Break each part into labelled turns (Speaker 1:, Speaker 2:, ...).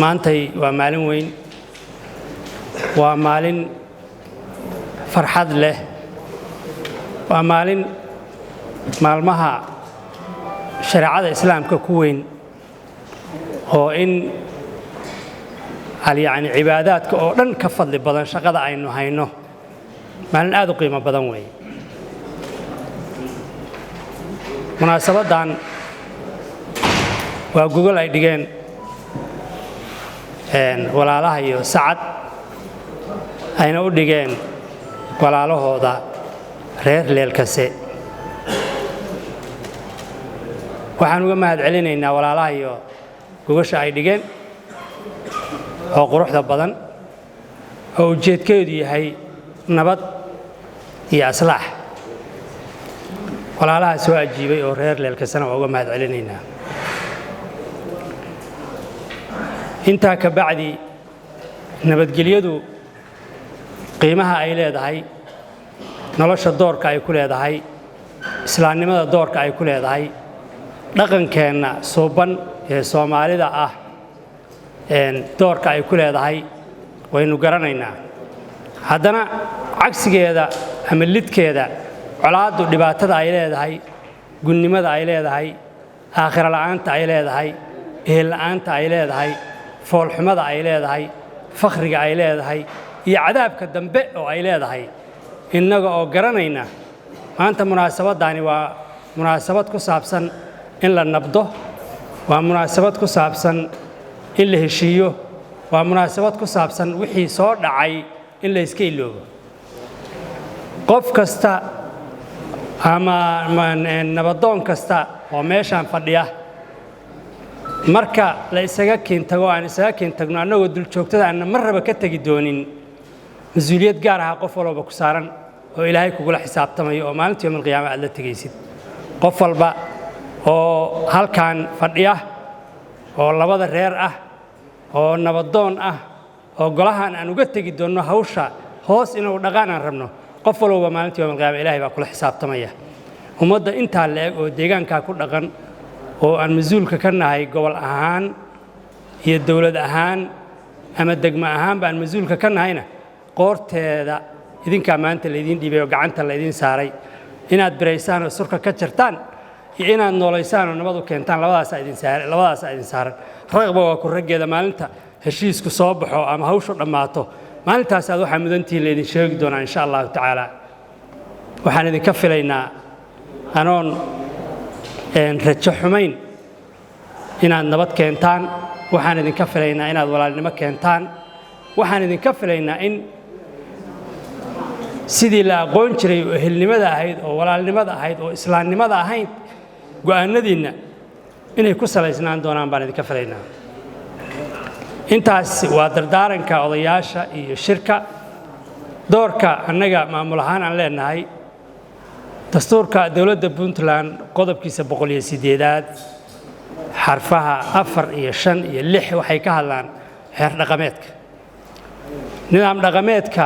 Speaker 1: maantay waa maalin weyn waa maalin farxad leh waa maalin maalmaha shariicada islaamka ku weyn oo in yani cibaadaadka oo dhan ka fadli badan shaqada aynu hayno maalin aad u qiimo badan weey munaasabadan waa gogol ay dhigeen walaalaha iyo sacad ayna u dhigeen walaalahooda reer leelkase waxaan uga mahad celinaynaa walaalaha iyo gogosha ay dhigeen oo quruxda badan oo ujeedkeedu yahay nabad iyo aslaax walaalaha soo ajiibay oo reer leelkasena waa uga mahad celinaynaa intaa ka bacdi nabadgelyadu qiimaha ay leedahay nolosha doorka ay ku leedahay islaamnimada doorka ay ku leedahay dhaqankeenna suuban ee Soomaalida ah doorka ay ku leedahay waynu garanaynaa haddana cagsigeeda ama lidkeeda colaadu dhibaatada ay leedahay gunnimada ay leedahay aakhira la'aanta ay leedahay ehel la'aanta ay leedahay foolxumada ay leedahay fakhriga ay leedahay iyo cadaabka dambe oo ay leedahay innaga oo garanayna maanta munaasabadani waa munaasabad ku saabsan in la nabdo waa munaasabad ku saabsan in la heshiiyo waa munaasabad ku saabsan wixii soo dhacay in la iska iloobo qof kasta ama nabadoon kasta oo meeshaan fadhiya marka la isaga kiintago aan isaga kiintagno annagoo dul joogtada aan marraba ka tagi doonin mas'uuliyad gaar ah qof walba ku saaran oo Ilaahay kugula xisaabtamayo oo maalintii yawmal qiyaama aad la tagaysid qof walba oo halkaan fadhiya oo labada reer ah oo nabadoon ah oo golahan aan uga tagi doono hawsha hoos inuu dhaqaan aan rabno qof walba maalintii yawmal qiyaama Ilaahay baa kula xisaabtamaya ummadda inta leeg oo deegaanka ku dhaqan oo aan mas'uulka ka nahay gobol ahaan iyo dawlad ahaan ama degmo ahaan baan mas'uulka ka nahayna qoorteeda idinka maanta la idin dhibay oo gacanta la idin saaray inaad bireysaan oo surka ka jirtaan iyo inaad nooleysaan oo nabad u keentaan labadaas idin saaran raqba waa ku rageeda maalinta heshiisku soo baxo ama hawshu dhamaato maalintaas aad waxa mudantii la idin sheegi doonaa insha Allah taala waxaan idin ka filaynaa anoon rajo xumayn inaad nabad keentaan waxaan idin ka filaynaa inaad walaalnimo keentaan waxaan idin ka filaynaa in sidii la aqoon jiray oo ehelnimada ahayd oo walaalnimada ahayd oo islaamnimada ahayd go'aanadiina inay ku salaysnaan doonaan baan idin ka filaynaa intaas waa dardaaranka odayaasha iyo shirka doorka annaga maamul ahaan aan leenahay dastuurka dawladda Puntland qodobkiisa 108aad xarfaha 4 iyo 5 iyo 6 waxay ka hadlaan heer dhaqameedka nidaam dhaqameedka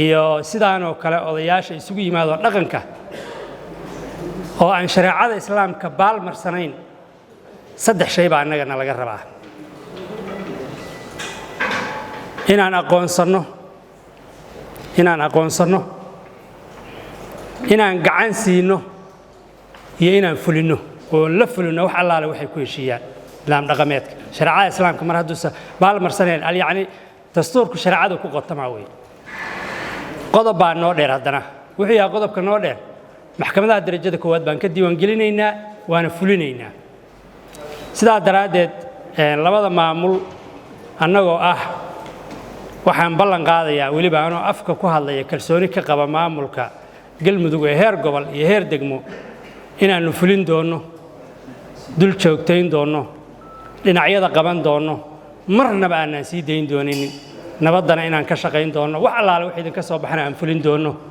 Speaker 1: iyo sidaan oo kale odayaasha isugu yimaado dhaqanka oo aan shariicada islaamka baalmarsanayn saddex shay baa annagana laga rabaa inaan aqoonsano inaan gacan siino iyo inaan fulino oo la fulino wax allaale waxay ku heshiiyaan nidaam dhaqameedka shariicada islaamka mar hadduu baalmarsanayn yani dastuurku shariicada ku qotamaa weey qodob baa noo dheer haddana wuxuu yahay qodobka noo dheer maxkamadaha darajada koowaad baan ka diiwaan gelinaynaa waana fulinaynaa sidaa daraadeed labada maamul annagoo ah waxaan ballan qaadayaa weliba anoo afka ku hadlaya kalsooni ka qaba maamulka galmudug ee heer gobol iyo heer degmo inaanu fulin doono dul joogtayn doono dhinacyada qaban doono marnaba aanan sii dayn doonin nabadana inaan ka shaqayn doono wax allaale wax idin ka soo baxana aan fulin doono